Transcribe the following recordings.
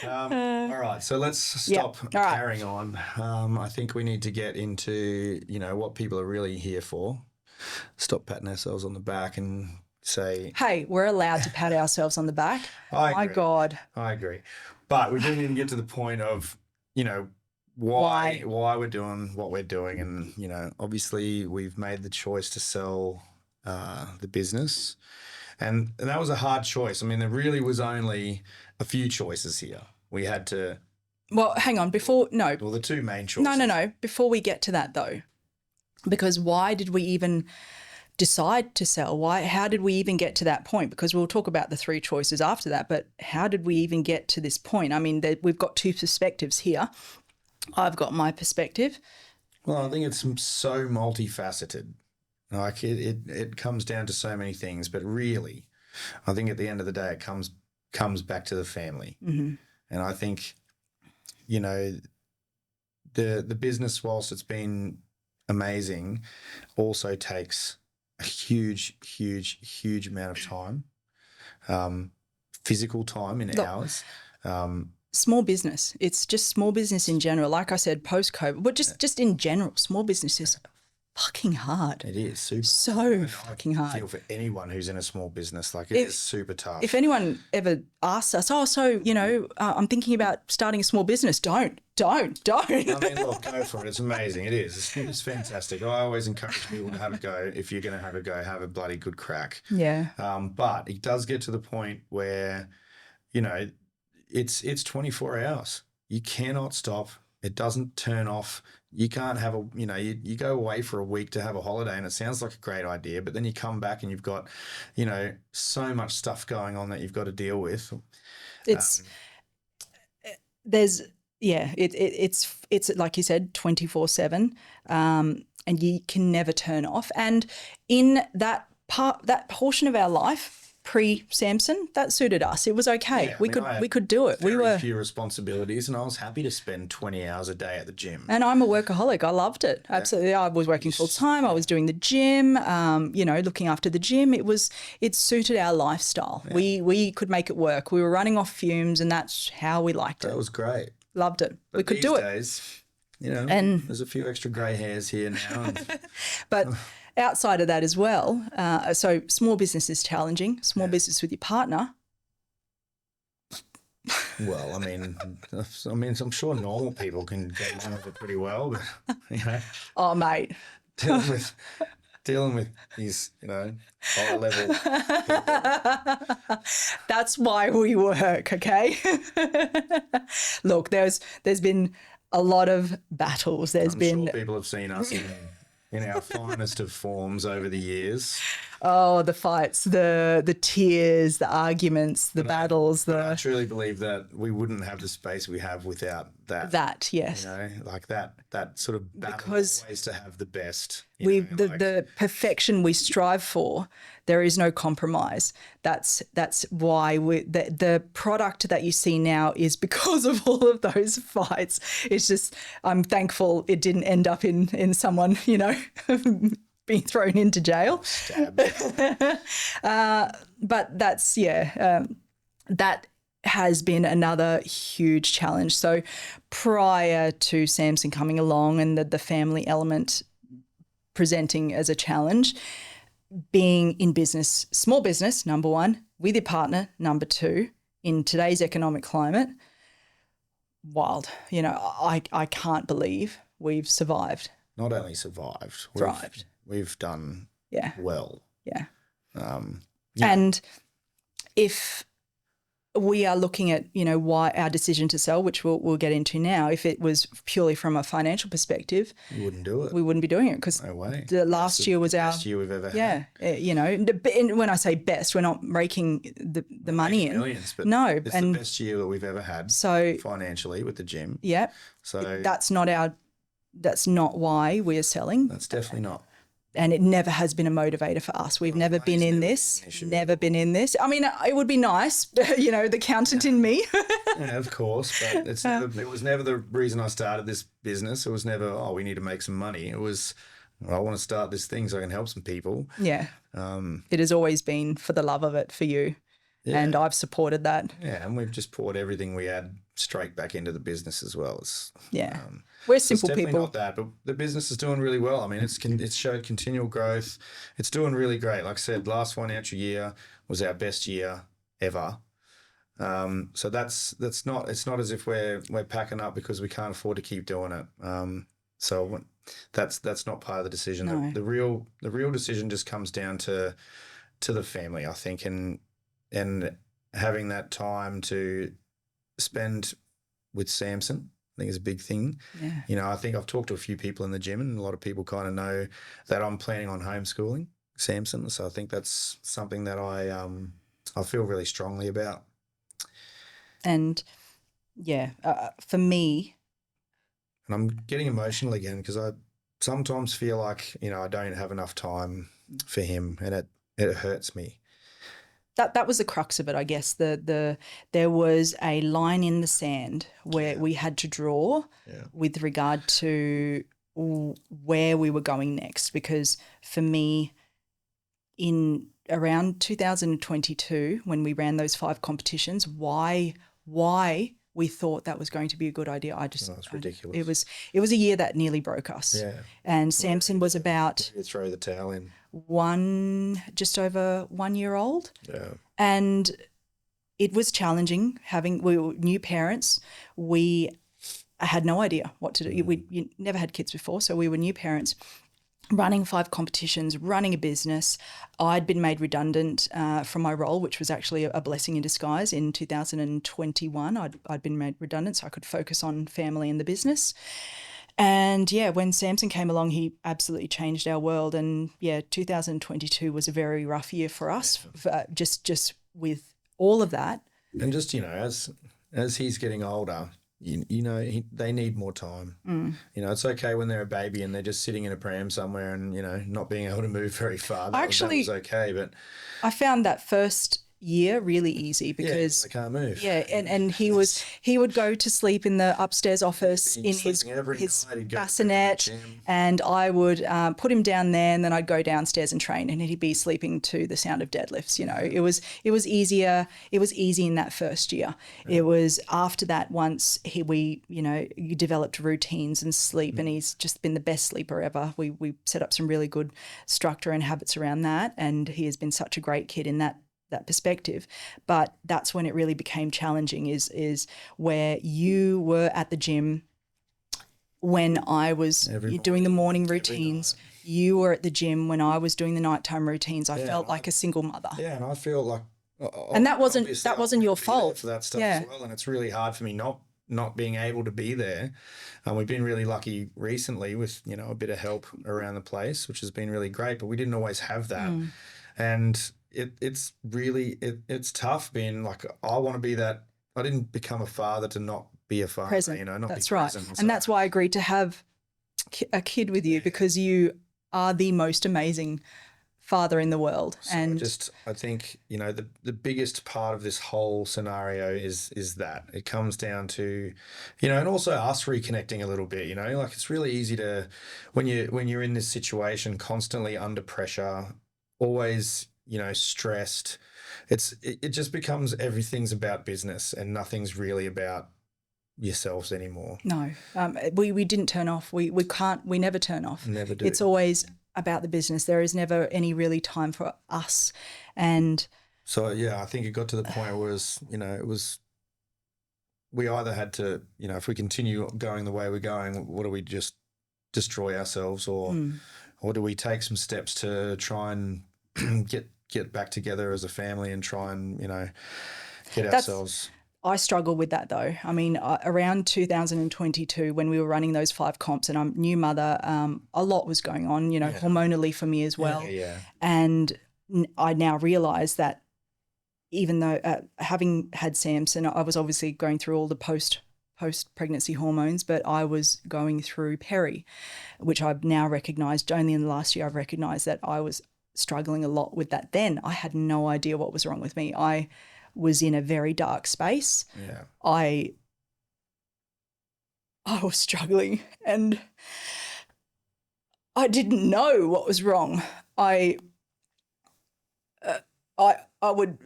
All right, so let's stop All right. carrying on. I think we need to get into, what people are really here for. Stop patting ourselves on the back and say, Hey, we're allowed to pat ourselves on the back. I My agree. God. I agree. But we do need to get to the point of, why we're doing what we're doing. And, obviously we've made the choice to sell the business. And that was a hard choice. I mean, there really was only a few choices here. We had to. Well, hang on. Well, the two main choices. No. Before we get to that, though, because why did we even decide to sell? How did we even get to that point? Because we'll talk about the three choices after that, but how did we even get to this point? I mean, we've got two perspectives here. I've got my perspective. Well, I think it's so multifaceted. Like it comes down to so many things, but really, I think at the end of the day, it comes back to the family. Mm-hmm. And I think, the business, whilst it's been amazing, also takes a huge, huge, huge amount of time, physical time in hours. Small business. It's just small business in general. Like I said, post-COVID, but just in general, small business is fucking hard. It is super fucking hard. I feel for anyone who's in a small business, like it is super tough. If anyone ever asks us, I'm thinking about starting a small business, don't. I mean, look, go for it. It's amazing. It is. It's fantastic. I always encourage people to have a go. If you're going to have a go, have a bloody good crack. Yeah. But it does get to the point where, it's 24 hours. You cannot stop. It doesn't turn off. You can't have you go away for a week to have a holiday and it sounds like a great idea, but then you come back and you've got, so much stuff going on that you've got to deal with. It's like you said, 24/7, and you can never turn off. And in that portion of our life, pre-Samson, that suited us. It was okay. Yeah, we could do it. We were few responsibilities, and I was happy to spend 20 hours a day at the gym. And I'm a workaholic. I loved it. Absolutely. I was working full time. I was doing the gym. Looking after the gym. It suited our lifestyle. Yeah. We could make it work. We were running off fumes, and that's how we liked it. That was great. Loved it. But we could do it. These days, and there's a few extra grey hairs here now. But outside of that as well, so small business is challenging. Small business with your partner. Well, I mean, I'm sure normal people can get along with it pretty well, but Oh, mate. Dealing with these, high level people. That's why we work, okay? Look, there's been a lot of battles. I'm sure people have seen us in our finest of forms over the years. Oh, the fights, the tears, the arguments, the battles. I truly believe that we wouldn't have the space we have without that. That, yes. Like that sort of battle, because always to have the best. The perfection we strive for, there is no compromise. That's why the product that you see now is because of all of those fights. It's just, I'm thankful it didn't end up in someone, being thrown into jail. But that's, that has been another huge challenge. So prior to Samson coming along and the family element presenting as a challenge, being in business, small business, number one, with your partner, number two, in today's economic climate, wild. I can't believe we've survived. Not only survived, thrived. We've done well. Yeah. And if we are looking at, why our decision to sell, which we'll get into now, if it was purely from a financial perspective, you wouldn't do it. We wouldn't be doing it because no way. The last year was our best year we've ever had. Yeah, and when I say best, we're not raking the money in. Millions, but no, it's the best year that we've ever had. So financially with the gym. Yeah. So that's not why we're selling. That's definitely not. And it never has been a motivator for us. We've never been in this. Never been in this. I mean, it would be nice, the accountant in me. Yeah, of course, but it was never the reason I started this business. It was never, we need to make some money. It was, I want to start this thing so I can help some people. Yeah. It has always been for the love of it for you. and I've supported that. Yeah, and we've just poured everything we had straight back into the business as well. We're So it's simple definitely people. not that, but the business is doing really well. I mean, it's showed continual growth. It's doing really great. Like I said, last financial year was our best year ever. So that's not, it's not as if we're packing up because we can't afford to keep doing it. So that's not part of the decision. No. The real decision just comes down to the family, I think, and having that time to spend with Samson, I think is a big thing. Yeah. You know, I think I've talked to a few people in the gym, and a lot of people kind of know that I'm planning on homeschooling Samson. So I think that's something that I feel really strongly about. And for me, And I'm getting emotional again because I sometimes feel like, you know, I don't have enough time for him, and it hurts me. that was the crux of it, I guess. There was a line in the sand where we had to draw with regard to where we were going next. Because for me, in around 2022, when we ran those 5 competitions, why we thought that was going to be a good idea, It's ridiculous. It was a year that nearly broke us. Yeah. And Samson was about You throw the towel in. just over 1 year old. Yeah. And it was challenging. We were new parents. We had no idea what to do. We never had kids before, so we were new parents, running 5 competitions, running a business. I'd been made redundant from my role, which was actually a blessing in disguise. In 2021, I'd been made redundant so I could focus on family and the business. And when Samson came along, he absolutely changed our world. And 2022 was a very rough year for us, just with all of that. And just, you know, as he's getting older, they need more time. You know, it's okay when they're a baby and they're just sitting in a pram somewhere and, you know, not being able to move very far. That was okay, but I found that first year really easy because they can't move. And he would go to sleep in the upstairs office in his bassinet, and I would put him down there, and then I'd go downstairs and train, and he'd be sleeping to the sound of deadlifts. You know, it was easier. It was easy in that first year. It was after that, once you developed routines and sleep, and he's just been the best sleeper ever. We set up some really good structure and habits around that, and he has been such a great kid in that perspective. But that's when it really became challenging, is where you were at the gym when I was doing the morning routines. You were at the gym when I was doing the nighttime routines. I felt like a single mother. Yeah, and I feel like and that wasn't your fault for that stuff as well. And it's really hard for me not being able to be there. We've been really lucky recently with, you know, a bit of help around the place, which has been really great, but we didn't always have that. And it's really tough being like, I want to be that. I didn't become a father to not be a father, present. you know, not that's be right. present. And that's why I agreed to have a kid with you, because you are the most amazing father in the world. So and I think, you know, the biggest part of this whole scenario is that it comes down to, you know, and also us reconnecting a little bit. You know, like it's really easy to, when you're in this situation, constantly under pressure, always, you know, stressed, it just becomes everything's about business and nothing's really about yourselves anymore. No, we didn't turn off. We never turn off. Never do. It's always about the business. There is never any really time for us. And so I think it got to the point where we either had to, you know, if we continue going the way we're going, what do we just destroy ourselves, or do we take some steps to try and get back together as a family and try and, you know, get ourselves. I struggle with that though. I mean, around 2022, when we were running those 5 comps, and I'm new mother, a lot was going on, you know, hormonally for me as well. And I now realise that even though having had Samson, I was obviously going through all the post-pregnancy hormones, but I was going through peri, which I've now recognised. Only in the last year I've recognised that I was struggling a lot with that. Then I had no idea what was wrong with me. I was in a very dark space. I was struggling, and I didn't know what was wrong. I would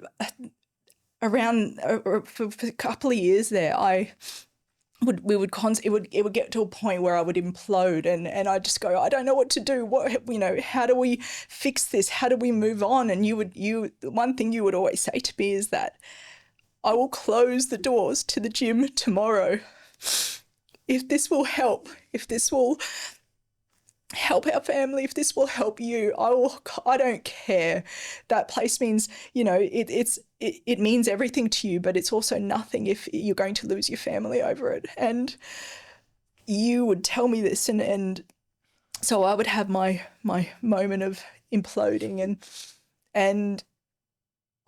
around for a couple of years there, it would get to a point where I would implode, and I'd just go, I don't know what to do. How do we fix this? How do we move on? And the one thing you would always say to me is that I will close the doors to the gym tomorrow if this will help, if this will help our family, if this will help you. I don't care. That place means, it means everything to you, but it's also nothing if you're going to lose your family over it. And you would tell me this, and so I would have my moment of imploding, and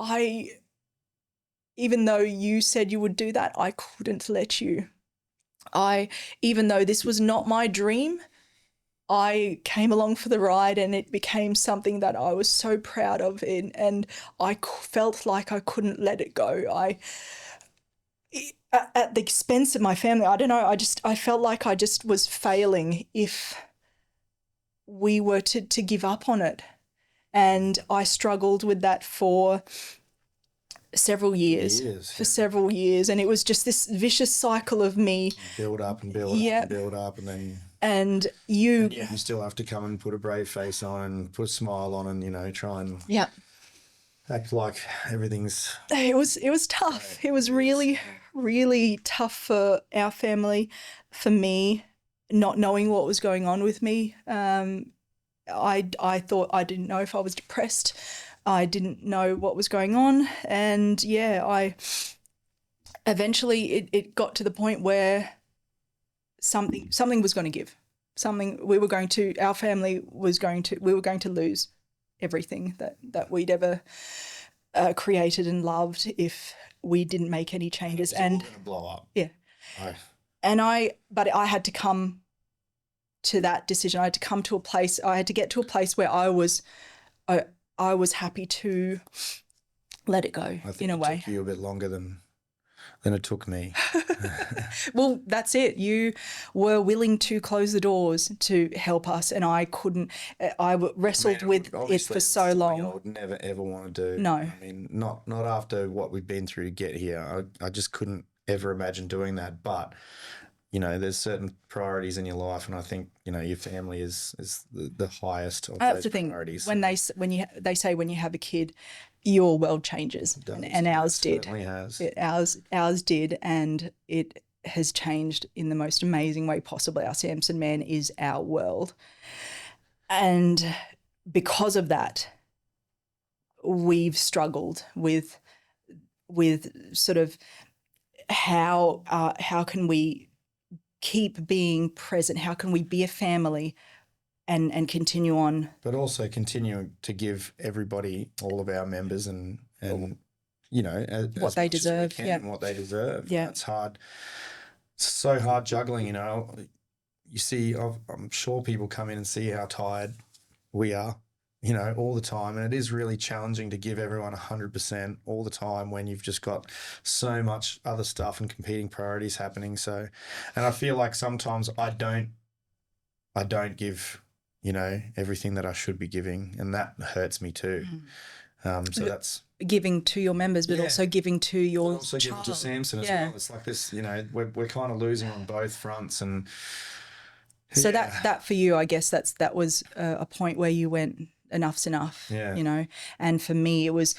I, even though you said you would do that, I couldn't let you. Even though this was not my dream, I came along for the ride, and it became something that I was so proud of, and I felt like I couldn't let it go. At the expense of my family, I don't know, I felt like I just was failing if we were to give up on it. And I struggled with that for several years. Several years, and it was just this vicious cycle of me build up and build up and build up, and then you still have to come and put a brave face on and put a smile on, and try and act like everything's. It was tough. It was really, really tough for our family, for me, not knowing what was going on with me. I thought, I didn't know if I was depressed. I didn't know what was going on, and I eventually it got to the point where something was going to give. We were going to lose everything that we'd ever created and loved if we didn't make any changes. And it was all going to blow up. Yeah. But I had to come to that decision. I had to come to a place. I had to get to a place where I was happy to let it go. I think in a way. It took you a bit longer than it took me. Well, that's it. You were willing to close the doors to help us, and I couldn't. I wrestled with it for so long. I would never ever want to do. No. I mean, not after what we've been through to get here. I just couldn't ever imagine doing that. But there's certain priorities in your life, and I think your family is the highest of those priorities. When they say when you have a kid, your world changes, and ours did. Certainly has. Ours did, and it has changed in the most amazing way possible. Our Samson man is our world, and because of that, we've struggled with sort of how can we keep being present? How can we be a family and continue on? But also continue to give everybody, all of our members, and what they deserve. What they deserve. Yeah, it's hard. It's so hard juggling. You see, I'm sure people come in and see how tired we are. All the time. And it is really challenging to give everyone 100% all the time when you've just got so much other stuff and competing priorities happening. So, and I feel like sometimes I don't give, everything that I should be giving, and that hurts me too. So that's giving to your members, but also giving to your also child. Giving to Samson as well. It's like this, we're kind of losing on both fronts. And so that for you, I guess that was a point where you went, enough's enough, and for me it was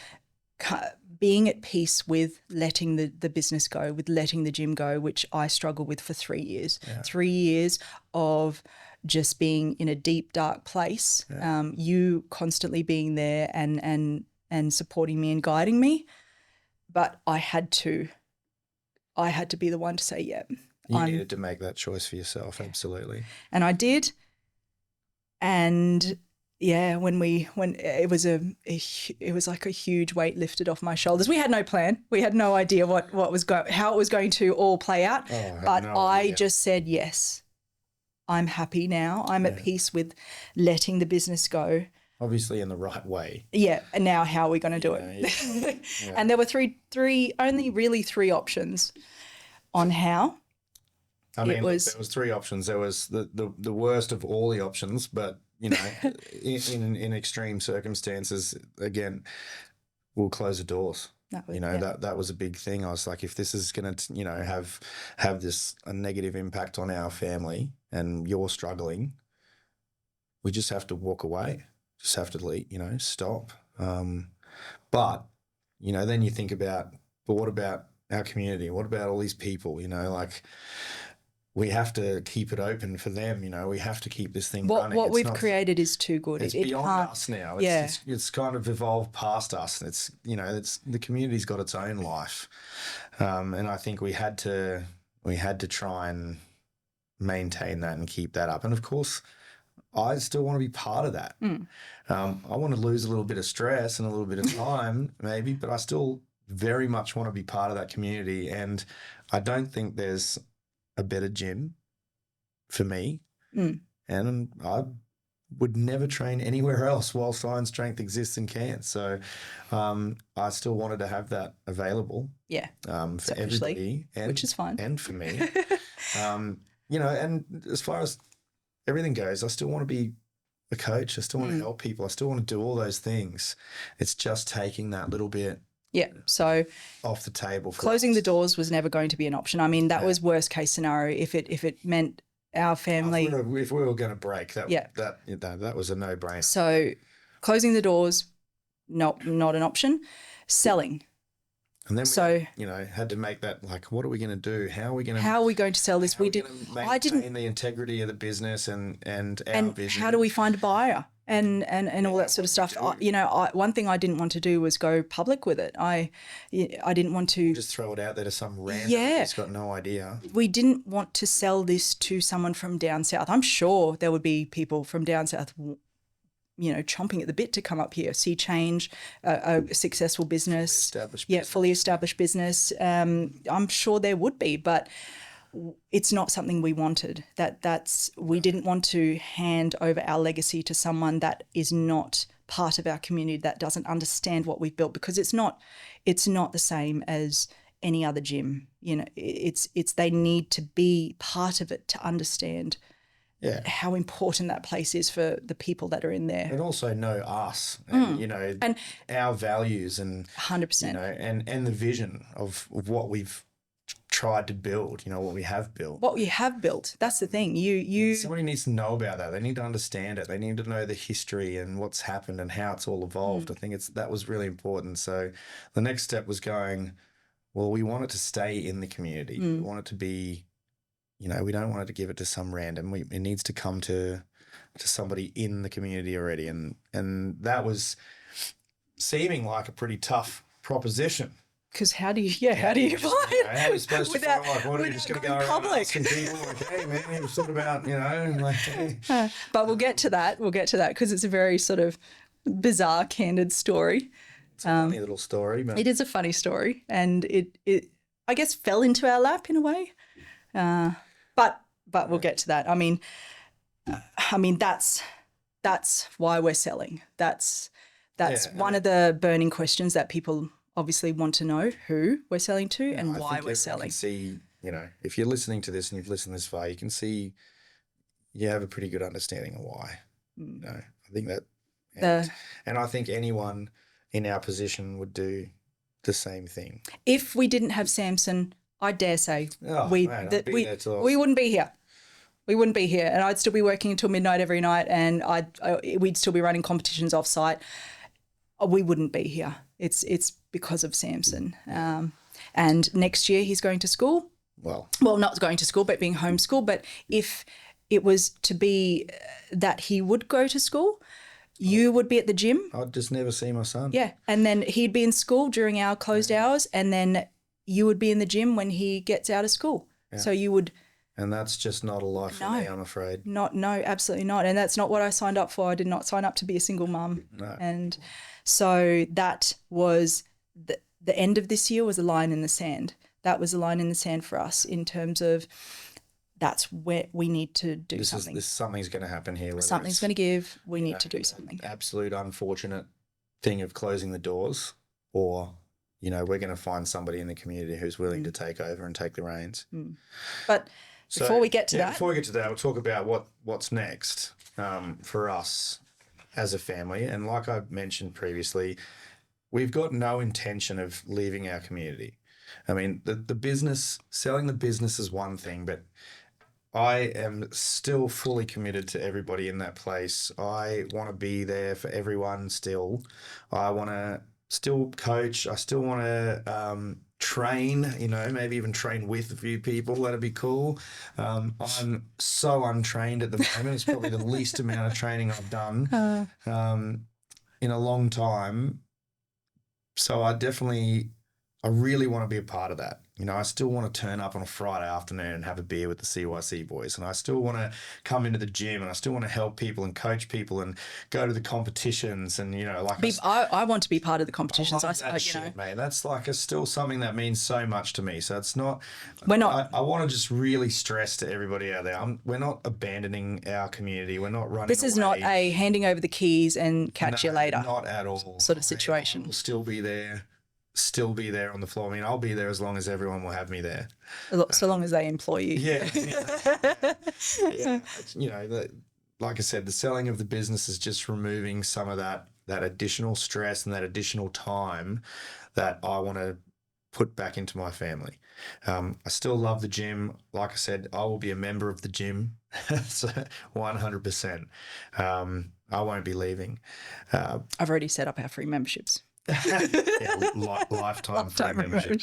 being at peace with letting the business go, with letting the gym go, which I struggled with for 3 years. 3 years of just being in a deep, dark place, you constantly being there and supporting me and guiding me, but I had to be the one to say, you needed to make that choice for yourself. Absolutely. And I did. And when it was like a huge weight lifted off my shoulders. We had no plan. We had no idea how it was going to all play out. But I just said, yes, I'm happy now. I'm at peace with letting the business go. Obviously in the right way. Yeah. And now how are we going to do it? Yeah. And there were only really three options on how. I mean, there was three options. There was the worst of all the options, but in extreme circumstances, again, we'll close the doors. That was a big thing. I was like, if this is going to, have this a negative impact on our family and you're struggling, we just have to walk away. Just have to, stop. But, then you think about, but what about our community? What about all these people? Like we have to keep it open for them. We have to keep this thing running. What we've created is too good. It's beyond us now. It's kind of evolved past us. It's the community's got its own life, and I think we had to try and maintain that and keep that up. And of course, I still want to be part of that. I want to lose a little bit of stress and a little bit of time, maybe, but I still very much want to be part of that community. And I don't think there's a better gym for me. And I would never train anywhere else whilst Iron Strength exists in Cairns. So I still wanted to have that available. Yeah. For everybody. Which is fine. And for me. And as far as everything goes, I still want to be a coach. I still want to help people. I still want to do all those things. It's just taking that little bit so off the table. Closing the doors was never going to be an option. I mean, that was worst case scenario if it meant our family. If we were going to break, that was a no-brainer. So closing the doors, not an option. Selling. And then we, had to make that, like, what are we going to do? How are we going to sell this? I didn't the integrity of the business and our vision. How do we find a buyer and all that sort of stuff? One thing I didn't want to do was go public with it. I didn't want to just throw it out there to some random who's got no idea. We didn't want to sell this to someone from down south. I'm sure there would be people from down south chomping at the bit to come up here, see change, a successful business, fully established business. I'm sure there would be, but it's not something we wanted. We didn't want to hand over our legacy to someone that is not part of our community, that doesn't understand what we've built, because it's not the same as any other gym. It's they need to be part of it to understand how important that place is for the people that are in there. And also know us and, and our values and 100%. And the vision of what we've tried to build, what we have built. What we have built. That's the thing. Somebody needs to know about that. They need to understand it. They need to know the history and what's happened and how it's all evolved. I think that was really important. So the next step was going, well, we want it to stay in the community. We want it to be, we don't want it to give it to some random. It needs to come to somebody in the community already. And that was seeming like a pretty tough proposition. Because how do you find it? How are you supposed to find like, what are you just going to go around public? Asking people like, hey, man, you thought about, like. Hey. But we'll get to that. Because it's a very sort of bizarre, candid story. It's a funny little story. But... It is a funny story. And it I guess, fell into our lap in a way. But we'll get to that. I mean, that's why we're selling. That's one of the burning questions that people obviously want to know, who we're selling to and why we're selling. Can see, if you're listening to this and you've listened this far, you can see you have a pretty good understanding of why. I think that, and I think anyone in our position would do the same thing. If we didn't have Samson, I dare say we wouldn't be here. We wouldn't be here, and I'd still be working until midnight every night, and we'd still be running competitions off-site. We wouldn't be here. It's because of Samson. And next year he's going to school. Well, not going to school, but being homeschooled. But if it was to be that he would go to school, you would be at the gym. I'd just never see my son. Yeah, and then he'd be in school during our closed hours, and then you would be in the gym when he gets out of school. Yeah. So you would... And that's just not a life for me, I'm afraid. No, absolutely not. And that's not what I signed up for. I did not sign up to be a single mum. No. And so that was the end of this year was a line in the sand. That was a line in the sand for us in terms of that's where we need to do something. Something's going to happen here. Something's going to give. We need to do something. Absolute unfortunate thing of closing the doors, or, we're going to find somebody in the community who's willing to take over and take the reins. But... Before we get to that, we'll talk about what's next for us as a family. And like I mentioned previously, we've got no intention of leaving our community. I mean, the business, selling the business is one thing, but I am still fully committed to everybody in that place. I want to be there for everyone still. I want to still coach. I still want to train, maybe even train with a few people. That'd be cool. I'm so untrained at the moment. It's probably the least amount of training I've done in a long time. So I really want to be a part of that. I still want to turn up on a Friday afternoon and have a beer with the CYC boys. And I still want to come into the gym, and I still want to help people and coach people and go to the competitions. And, I want to be part of the competitions. Mate. That's still something that means so much to me. So it's not, we're not, I want to just really stress to everybody out there, we're not abandoning our community. We're not running This is away. not a handing over the keys and catch you later. Not at all. Sort of situation. We'll still be there on the floor. I mean, I'll be there as long as everyone will have me there. So long as they employ you. Yeah. Like I said, the selling of the business is just removing some of that additional stress and that additional time that I want to put back into my family. I still love the gym. Like I said, I will be a member of the gym. So 100%. I won't be leaving. I've already set up our free memberships. Lifetime free membership.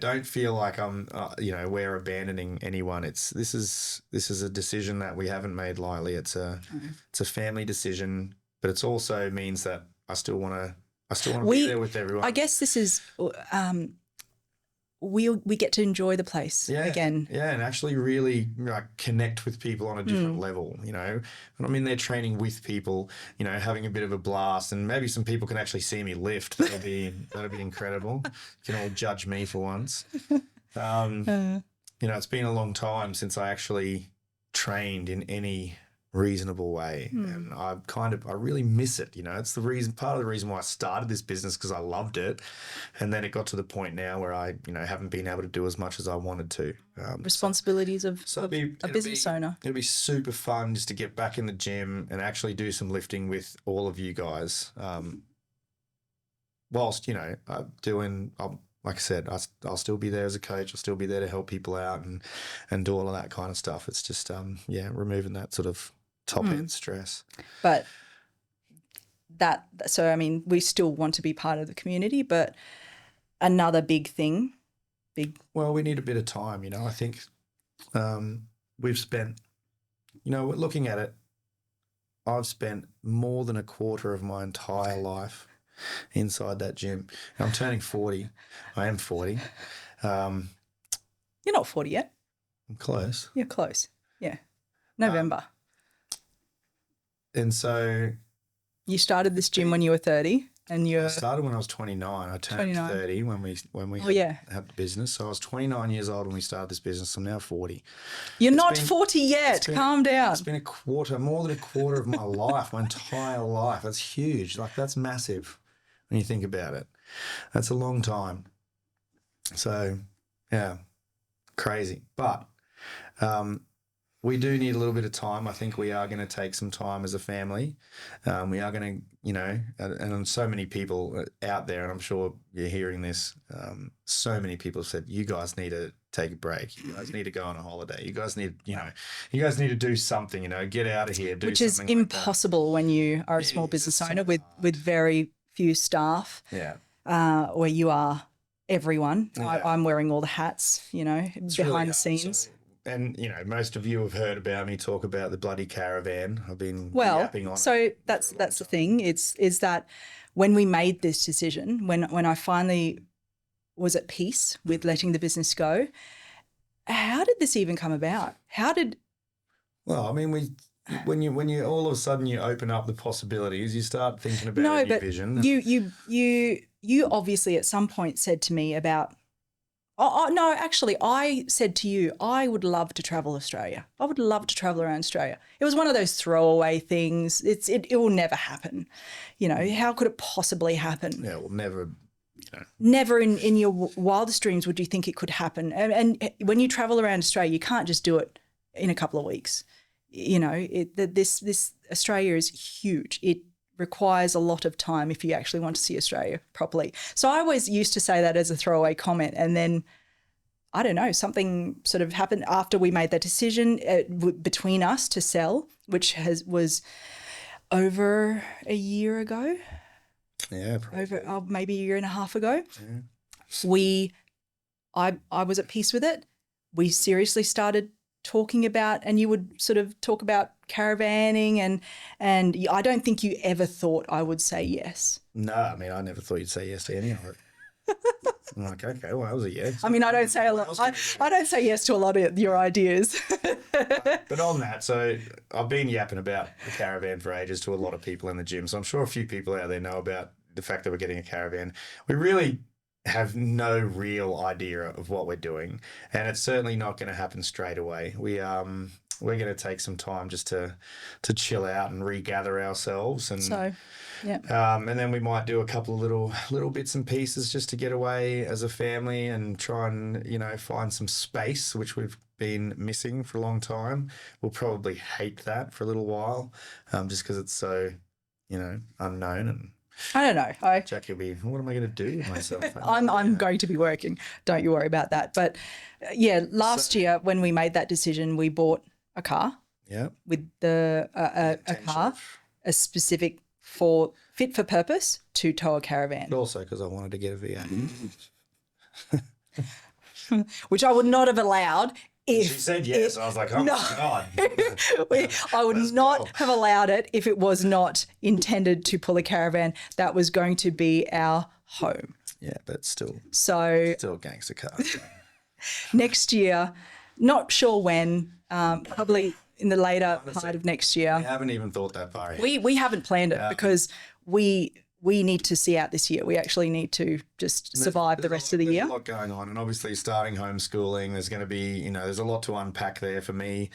Don't feel like I'm we're abandoning anyone. This is a decision that we haven't made lightly. It's a family decision, but it also means that I still want to be there with everyone. I guess this is we get to enjoy the place again. Yeah, and actually really connect with people on a different level, When I'm in there training with people, having a bit of a blast, and maybe some people can actually see me lift. That'll be incredible. You can all judge me for once. It's been a long time since I actually trained in any reasonable way, and I really miss it. It's part of the reason why I started this business, because I loved it, and then it got to the point now where I haven't been able to do as much as I wanted to. Responsibilities of a business owner. It'll be super fun just to get back in the gym and actually do some lifting with all of you guys, whilst like I said, I'll still be there as a coach. I'll still be there to help people out and do all of that kind of stuff. It's just removing that sort of top end stress. But we still want to be part of the community, but another big thing. Well, we need a bit of time, I think we've spent, looking at it, I've spent more than a quarter of my entire life inside that gym. And I'm turning 40. I am 40. You're not 40 yet. I'm close. You're close. Yeah. November. And so you started this gym when you were 30, and I started when I was 29. I turned 30 when we had the business. So I was 29 years old when we started this business. I'm now 40. You're not 40 yet. Calm down. It's been more than a quarter of my life, my entire life. That's huge. That's massive when you think about it. That's a long time. So, yeah, crazy. But we do need a little bit of time. I think we are going to take some time as a family. We are going to, and so many people out there, and I'm sure you're hearing this, so many people said, you guys need to take a break. You guys need to go on a holiday. You guys need, you guys need to do something, get out of here. Which is impossible when you are a small business owner with very few staff. Yeah. Where you are everyone. Yeah. I'm wearing all the hats, behind the scenes. So, and, most of you have heard about me talk about the bloody caravan. I've been yapping on so it. that's the thing. Is that when we made this decision, when I finally was at peace with letting the business go, how did this even come about? Well, I mean, when you all of a sudden you open up the possibilities, you start thinking about a new vision. You obviously at some point said to me about, no, actually I said to you, I would love to travel Australia. I would love to travel around Australia. It was one of those throwaway things. It will never happen. How could it possibly happen? Yeah, well, never. Never in your wildest dreams would you think it could happen. And when you travel around Australia, you can't just do it in a couple of weeks. this Australia is huge. It requires a lot of time if you actually want to see Australia properly. So I always used to say that as a throwaway comment, and then I don't know, something sort of happened after we made that decision between us to sell, which was over a year ago. Yeah, probably. Over maybe a year and a half ago. Yeah. I was at peace with it. We seriously started talking about, and you would sort of talk about caravanning, and I don't think you ever thought I would say yes. No, I mean, I never thought you'd say yes to any of it. I'm like, okay, well, that was a yes. I mean, I don't say a lot. I don't say yes to a lot of your ideas. But on that, so I've been yapping about the caravan for ages to a lot of people in the gym. So I'm sure a few people out there know about the fact that we're getting a caravan. We really have no real idea of what we're doing, and it's certainly not going to happen straight away. We're going to take some time just to chill out and regather ourselves, and and then we might do a couple of little bits and pieces just to get away as a family and try and find some space, which we've been missing for a long time. We'll probably hate that for a little while, just because it's so unknown. And I don't know. Jackie will be, what am I going to do with myself? I'm going to be working. Don't you worry about that. But last year when we made that decision, we bought a car. Yeah. With a car, a specific fit for purpose to tow a caravan. But also because I wanted to get a V8. Which I would not have allowed if she said yes. I was like, oh my God. I would not have allowed it if it was not intended to pull a caravan. That was going to be our home. Yeah, but still a gangster car. Next year, not sure when, probably in the later part of next year. We haven't even thought that far yet. We haven't planned it because we need to see out this year. We actually need to just survive the rest of the year. There's a lot going on, and obviously starting homeschooling, there's going to be, there's a lot to unpack there for me.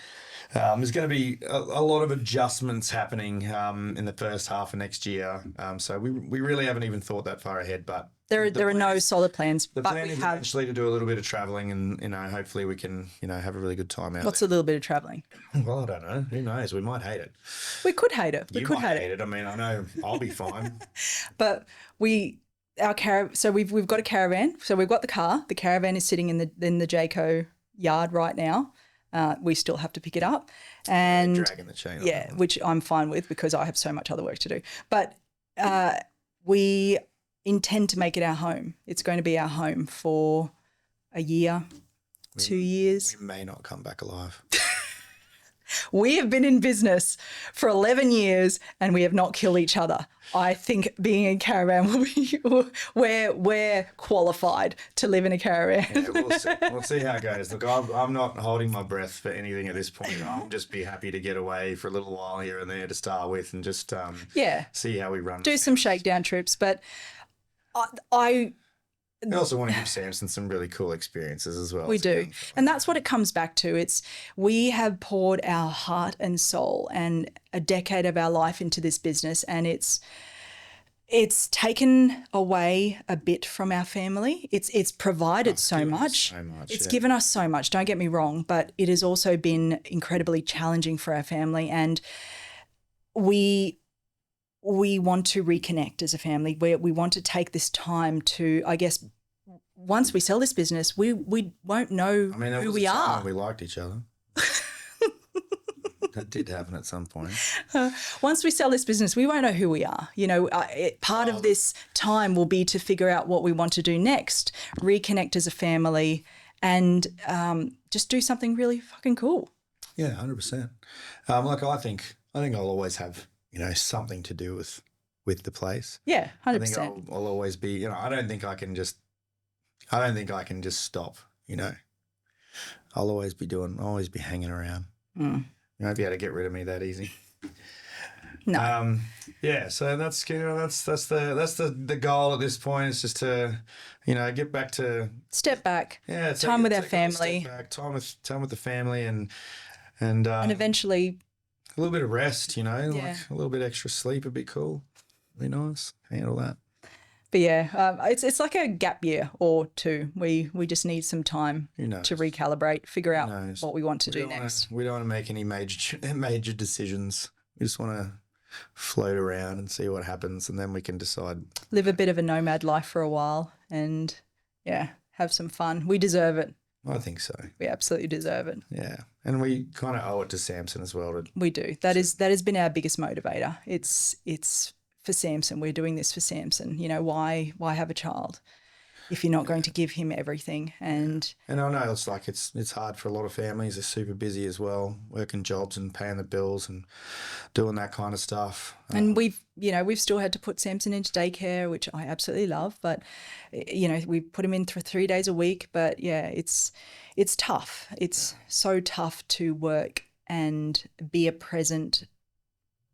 There's going to be a lot of adjustments happening in the first half of next year. So we really haven't even thought that far ahead, but there are no solid plans. The plan is eventually to do a little bit of traveling, and hopefully we can have a really good time out. What's a little bit of traveling? Well, I don't know. Who knows? We might hate it. We could hate it. You might hate it. I mean, I know I'll be fine. But so we've got a caravan. So we've got the car. The caravan is sitting in the Jayco yard right now. We still have to pick it up, and dragging the chain. Yeah, which I'm fine with because I have so much other work to do. But we intend to make it our home. It's going to be our home for a year, 2 years. We may not come back alive. We have been in business for 11 years and we have not killed each other. I think being in a caravan will be we're qualified to live in a caravan. Yeah, we'll see. We'll see how it goes. Look, I'm not holding my breath for anything at this point. I'll just be happy to get away for a little while here and there to start with, and just see how we run. Do some shakedown trips, but I also want to give Samson some really cool experiences as well. We do. And that's what it comes back to. We have poured our heart and soul and a decade of our life into this business, and it's taken away a bit from our family. It's provided so much. It's given us so much, don't get me wrong, but it has also been incredibly challenging for our family, and we want to reconnect as a family. We want to take this time to, I guess, once we sell this business, we won't know who we are. We liked each other. That did happen at some point. Once we sell this business, we won't know who we are. Part of this time will be to figure out what we want to do next, reconnect as a family, and just do something really fucking cool. Yeah, 100%. Look, I think I'll always have something to do with the place. Yeah, 100%. I think I'll always be. I don't think I can just stop. I'll always be hanging around. You won't be able to get rid of me that easy. No. Yeah. So that's the goal at this point. Is just to get back to step back. Yeah. Time with our family. Step back, time with the family, and eventually a little bit of rest. Like a little bit extra sleep would be cool. Be nice. Handle that. But yeah, it's like a gap year or two. We just need some time Who knows? to recalibrate, figure out knows? what we want to We do don't wanna- next. we don't want to make any major decisions. We just want to float around and see what happens, and then we can decide. Live a bit of a nomad life for a while and, yeah, have some fun. We deserve it. I think so. We absolutely deserve it. Yeah, and we kind of owe it to Samson as well. We do. That has been our biggest motivator. It's for Samson. We're doing this for Samson. You know, why have a child if you're not going to give him everything? And I know it's hard for a lot of families. They're super busy as well, working jobs and paying the bills and doing that kind of stuff. and we've still had to put Samson into daycare, which I absolutely love. But we put him in for 3 days a week. But yeah, it's tough. It's so tough to work and be a present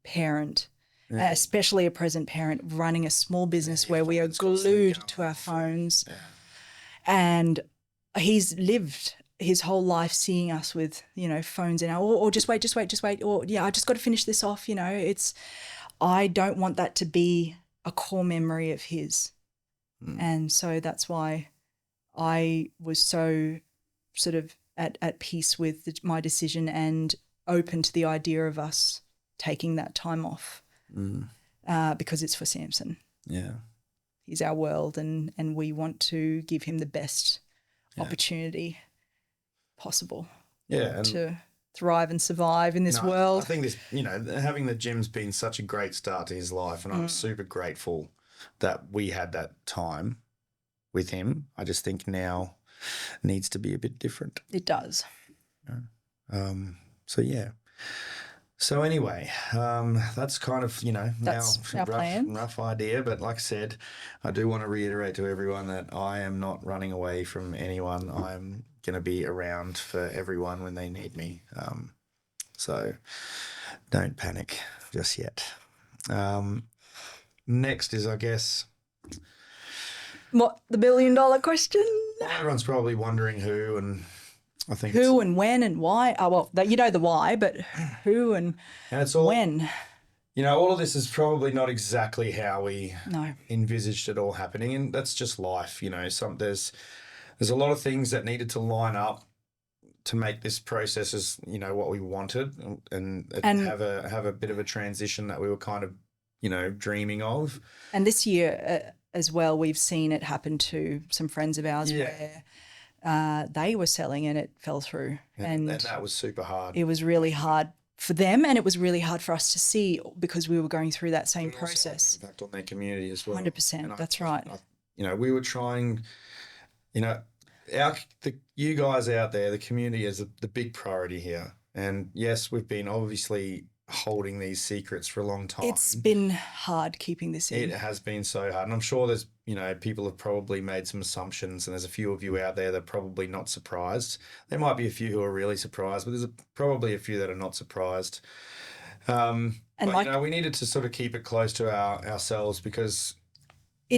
parent. Especially a present parent running a small business where we are glued to our phones. Yeah. And he's lived his whole life seeing us with, phones in our, or just wait, or yeah, I just got to finish this off. I don't want that to be a core memory of his. And so that's why I was so sort of at peace with my decision and open to the idea of us taking that time off. Because it's for Samson. Yeah. He's our world and we want to give him the best opportunity possible And to thrive and survive in this world. I think this, having the gym's been such a great start to his life, and I'm super grateful that we had that time with him. I just think now needs to be a bit different. It does. So yeah. So anyway, that's kind of, That's now our plan. rough idea. But like I said, I do want to reiterate to everyone that I am not running away from anyone. I'm going to be around for everyone when they need me. So don't panic just yet. Next is, I guess... What, the $1 billion question? Everyone's probably wondering who, and I think who and when and why. Oh, well, the why, but who and it's all, when. All of this is probably not exactly how we No. envisaged it all happening, and that's just life. There's a lot of things that needed to line up to make this process as what we wanted, and have a bit of a transition that we were kind of dreaming of. And this year as well, we've seen it happen to some friends of ours where they were selling and it fell through. And that was super hard. It was really hard for them, and it was really hard for us to see because we were going through that same It also had an process. impact on their community as well. 100%. That's right. We were trying, you guys out there, the community is the big priority here. And yes, we've been obviously holding these secrets for a long time. It's been hard keeping this in. It has been so hard. And I'm sure there's, people have probably made some assumptions, and there's a few of you out there that are probably not surprised. There might be a few who are really surprised, but there's probably a few that are not surprised. We needed to sort of keep it close to ourselves because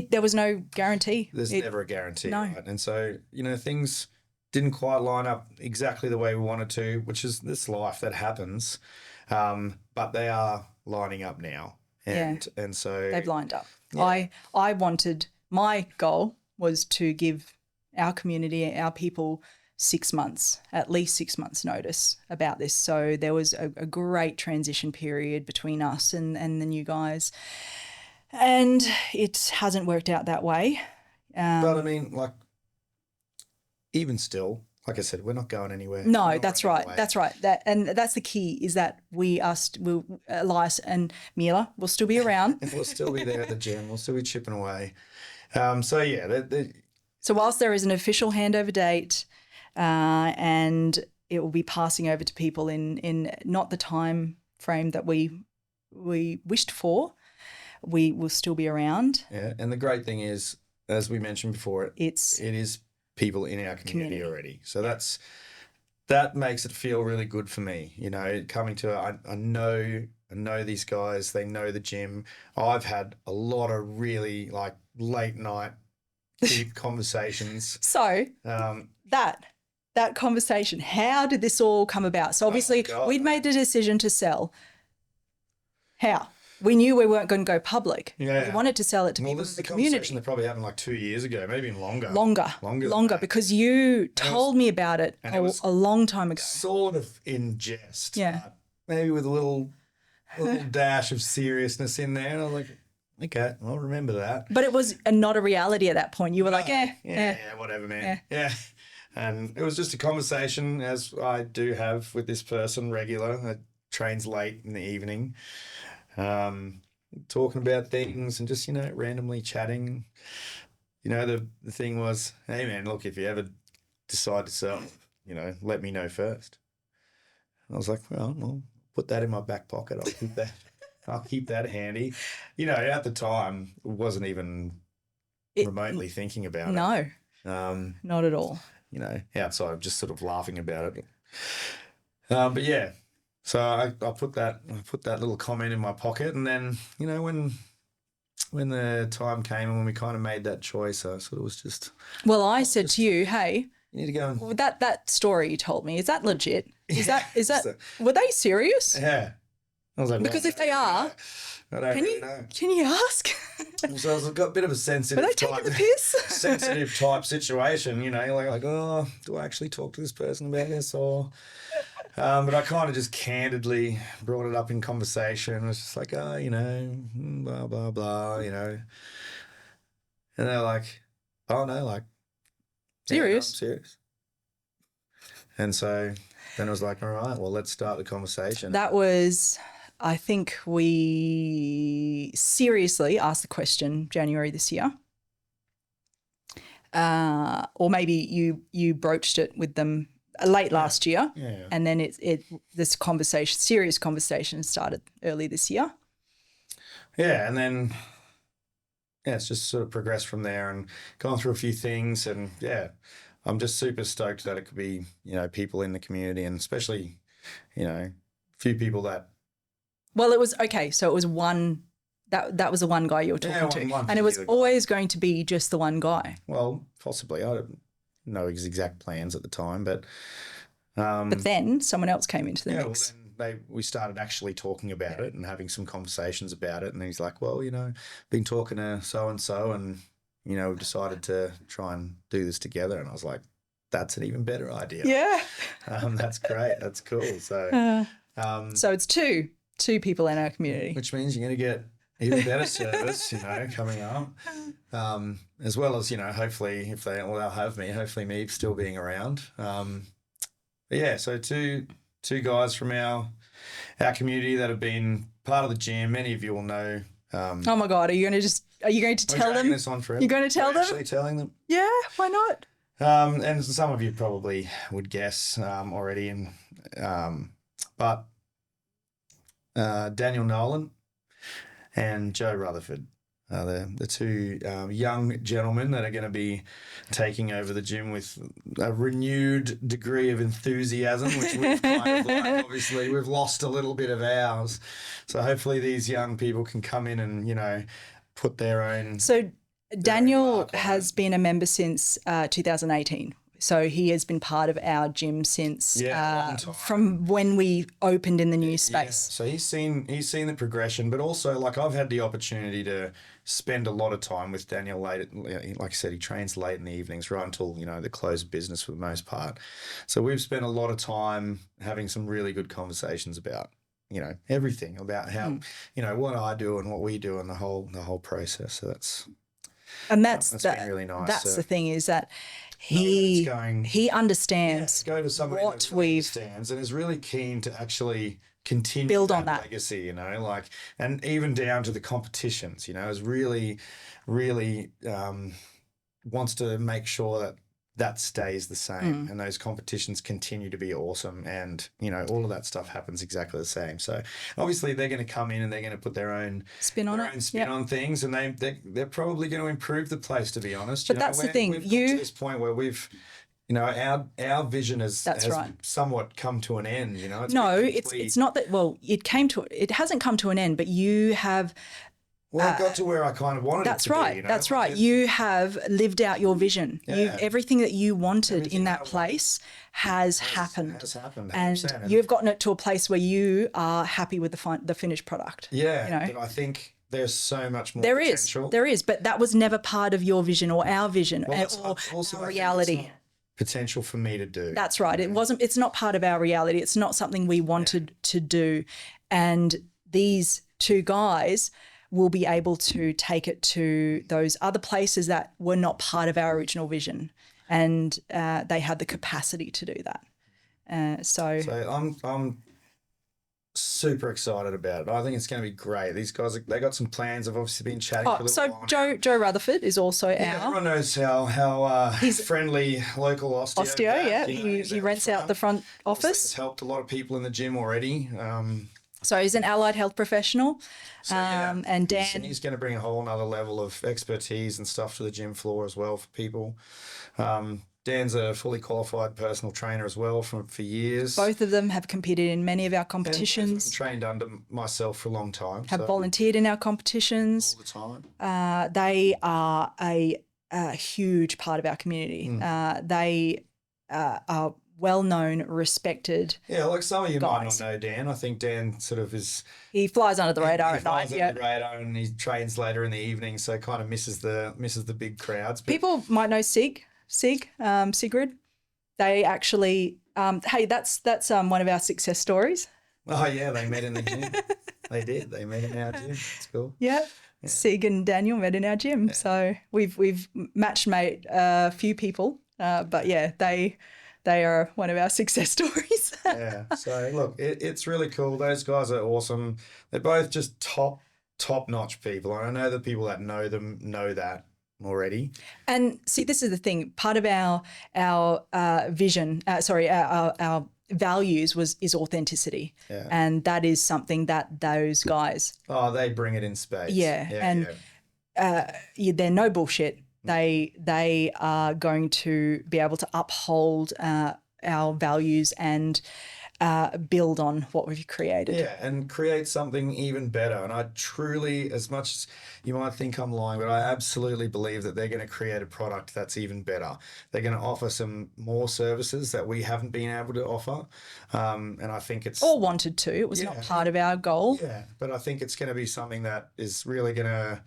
there was no guarantee. There's never a guarantee, no. Right? And so, things didn't quite line up exactly the way we wanted to, which is this life that happens. But they are lining up now. And so they've lined up. Yeah. My goal was to give our community, our people 6 months, at least 6 months notice about this. So there was a great transition period between us and the new guys. And it hasn't worked out that way. But I mean, even still, like I said, we're not going anywhere. No, that's right. Away. That's right. That's the key, is that Elias and Mila will still be around. We'll still be there at the gym. We'll still be chipping away. So whilst there is an official handover date, and it will be passing over to people in not the time frame that we wished for, we will still be around. Yeah, and the great thing is, as we mentioned before, it is people in our community already. So that makes it feel really good for me. Coming to I know these guys. They know the gym. I've had a lot of really late night deep conversations. So that conversation, how did this all come about? So obviously we'd made the decision to sell. How? we knew we weren't going to go public. Yeah. We wanted to sell it to people this in is the a community. conversation that probably happened like 2 years ago, maybe even longer. Longer than that. because you told me about it a long time ago. Sort of in jest. Yeah. But maybe with a little dash of seriousness in there. And I was like, okay, I'll remember that. But it was not a reality at that point. You were like, Yeah, whatever, man. Yeah. And it was just a conversation, as I do have with this person regular. It trains late in the evening, talking about things and just, randomly chatting. The thing was, hey, man, look, if you ever decide to sell, let me know first. And I was like, well, I'll put that in my back pocket. I'll keep that handy. At the time, wasn't even remotely thinking about it. No, not at all. Outside, just sort of laughing about it. But yeah, so I put that little comment in my pocket, and then when the time came and when we kind of made that choice, I sort of was just. Well, I said to you, hey, you need to go and that story you told me, is that legit? Is that were they serious? Yeah. I was like, because if they are, I don't really know. Can you ask? So I've got a bit of a sensitive. Were they taking the piss? sensitive type situation, like, oh, do I actually talk to this person about this or? But I kind of just candidly brought it up in conversation. It was just like, oh, blah blah blah, and they're like, oh no, like, serious, I'm serious. And so then it was like, all right, well, let's start the conversation. That was. I think we seriously asked the question January this year. Or maybe you broached it with them late last year. Yeah. And then this serious conversation started early this year. Yeah, and then it's just sort of progressed from there and gone through a few things, and I'm just super stoked that it could be, people in the community, and especially, a few people that. Well, it was okay. So it was one. That was the one guy you were talking to, and it was always going to be just the one guy. Well, possibly. I don't know his exact plans at the time, but. But then someone else came into the mix. Well, then we started actually talking about it and having some conversations about it, and he's like, "Well, been talking to so and so, and we've decided to try and do this together." And I was like, "That's an even better idea." Yeah. That's great. That's cool. So. So it's two people in our community, which means you're going to get even better service, coming up, as well as hopefully if they'll have me, hopefully me still being around. But yeah, so two guys from our community that have been part of the gym. Many of you will know. Oh my God, are you going to tell them? This on forever. You're going to tell them? Actually telling them. Yeah, why not? And some of you probably would guess already, but Daniel Nolan and Joe Rutherford are the two young gentlemen that are going to be taking over the gym with a renewed degree of enthusiasm, which we've kind of like, obviously we've lost a little bit of ours. So hopefully these young people can come in and, put their own. So Daniel has been a member since 2018. So he has been part of our gym since from when we opened in the new space. Yeah. So he's seen the progression, but also like I've had the opportunity to spend a lot of time with Daniel like I said, he trains late in the evenings right until the close of business for the most part. So we've spent a lot of time having some really good conversations about everything about how what I do and what we do and the whole process. So that's been really nice. That's the thing is that he understands go to somebody what that really we've understands and is really keen to actually continue build on that legacy, and even down to the competitions, is really, really wants to make sure that stays the same and those competitions continue to be awesome, and all of that stuff happens exactly the same. So obviously they're going to come in and they're going to put their own spin on on things, and they're probably going to improve the place, to be honest. But that's the thing, we've got to this point where we've our vision has somewhat come to an end. It's not that. Well, it hasn't come to an end, but you have Well, I got to where I kind of wanted it to right. be. You know? That's right. Like You have lived out your vision. Yeah. Everything that you wanted Everything in I that wanted place has happened. Has happened. And 100%. you've gotten it to a place where you are happy with the finished product. Yeah, You know? but I think there's so much more There potential. is, but that was never part of your vision or our vision Well, it's or also, our I think, reality. it's not potential for me to do. That's right. It's not part of our reality. It's not something we wanted to do. And these two guys will be able to take it to those other places that were not part of our original vision. And they had the capacity to do that. So I'm super excited about it. I think it's going to be great. These guys, they got some plans. I've obviously been chatting for a little while. Joe Rutherford is also Everyone knows how he's friendly local osteo. Yeah. You know, He rents out the front Obviously, office. it's helped a lot of people in the gym already. So he's an allied health professional. And Dan... He's going to bring a whole nother level of expertise and stuff to the gym floor as well for people. Dan's a fully qualified personal trainer as well for years. Both of them have competed in many of our competitions. And trained under myself for a long time. Have volunteered in our competitions. All the time. They are a huge part of our community. They are well-known, respected. Yeah, like some of you might guys. not know Dan. I think Dan sort of is... He flies under the radar at night. He flies under the radar and he trains later in the evening, so kind of misses the big crowds. But people might know Sigrid. They actually... hey, that's one of our success stories. Oh, yeah, they met in the gym. They did. They met in our gym. It's cool. Yeah. Sig and Daniel met in our gym. Yeah. So we've matched made a few people, but yeah, they are one of our success stories. Yeah. So look, it's really cool. Those guys are awesome. They're both just top-notch people. And I know the people that know them know that already. And see, this is the thing. Part of our vision, our values is authenticity. Yeah. And that is something that those guys... Oh, they bring it in spades. Yeah. They're no bullshit. They are going to be able to uphold our values and build on what we've created. Yeah, and create something even better. And I truly, as much as you might think I'm lying, but I absolutely believe that they're going to create a product that's even better. They're going to offer some more services that we haven't been able to offer. And I think it's... Or wanted to. It was not part of our goal. Yeah, but I think it's going to be something that is really going to...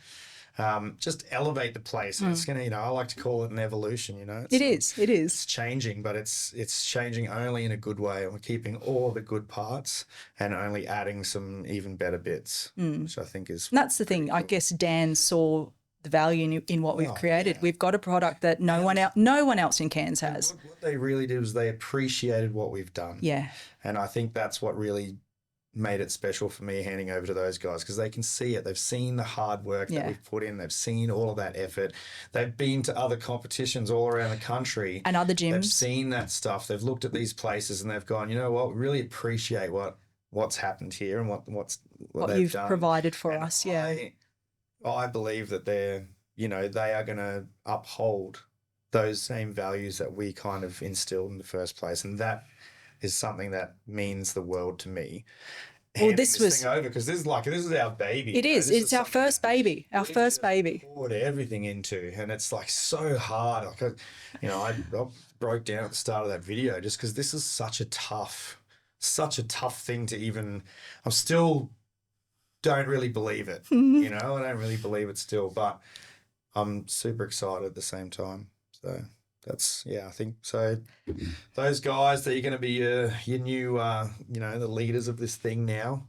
just elevate the place. It's going to, I like to call it an evolution, It is. It's changing, but it's changing only in a good way. And we're keeping all the good parts and only adding some even better bits, which I think is... And that's the thing. Cool. I guess Dan saw the value in what we've created. Yeah. We've got a product that no one else in Cairns has. What they really did was they appreciated what we've done. Yeah. And I think that's what really made it special for me handing over to those guys, because they can see it. They've seen the hard work that we've put in. They've seen all of that effort. They've been to other competitions all around the country. And other gyms. They've seen that stuff. They've looked at these places and they've gone, you know what, we really appreciate what's happened here and what you've done. Provided for us. Yeah. I believe that they are going to uphold those same values that we kind of instilled in the first place. And that is something that means the world to me. Well, this was thing over, because this is our baby. It is. It's our first baby. Our first baby. Poured everything into, and it's like so hard. Like, I broke down at the start of that video just because this is such a tough thing to even. I still don't really believe it. I don't really believe it still, but I'm super excited at the same time. So. I think so. Those guys that you're going to be your new, the leaders of this thing now.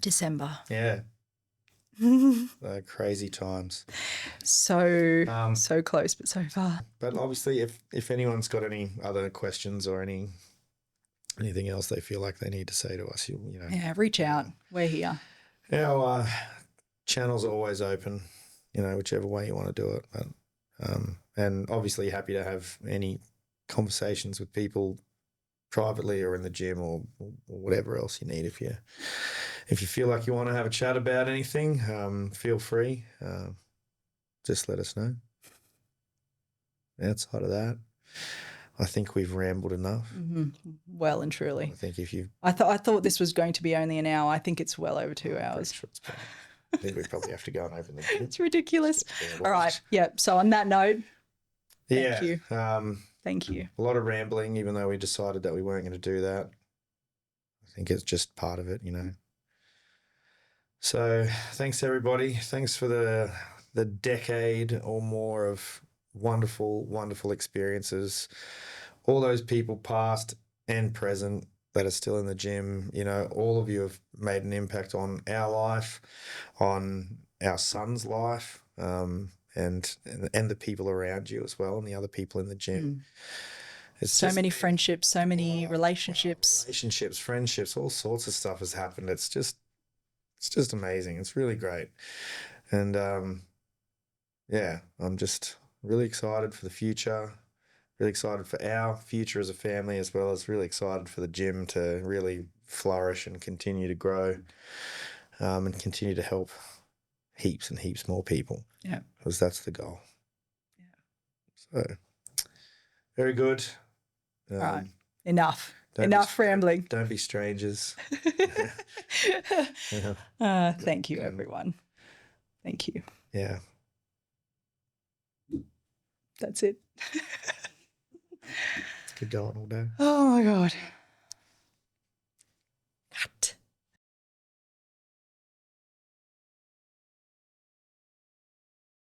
December. Yeah. Crazy times. So close, but so far. But obviously, if anyone's got any other questions or anything else they feel like they need to say to us, Yeah, reach out. We're here. Our channel's always open, whichever way you want to do it. But, and obviously happy to have any conversations with people privately or in the gym or whatever else you need. If you feel like you want to have a chat about anything, feel free. Just let us know. Outside of that, I think we've rambled enough. Well and truly. I think if you, I thought this was going to be only an hour. I think it's well over 2 I'm hours. pretty sure it's fine. I think we probably have to go and open the gym. It's ridiculous. Yeah, All right. Yeah. So on that note, yeah. you. Thank you. A lot of rambling, even though we decided that we weren't going to do that. I think it's just part of it, you know. So thanks everybody. Thanks for the decade or more of wonderful, wonderful experiences. All those people past and present that are still in the gym, you know, all of you have made an impact on our life, on our son's life, and the people around you as well, and the other people in the gym. It's So just many friendships, so many relationships. relationships, friendships, all sorts of stuff has happened. It's just amazing. It's really great. And yeah, I'm just really excited for the future, really excited for our future as a family, as well as really excited for the gym to really flourish and continue to grow, and continue to help heaps and heaps more people. Yeah. Because that's the goal. Yeah. So, very good. All right. Enough rambling. Don't be strangers. Thank you, everyone. Thank you. Yeah. That's it. Could go on all day. Oh my God.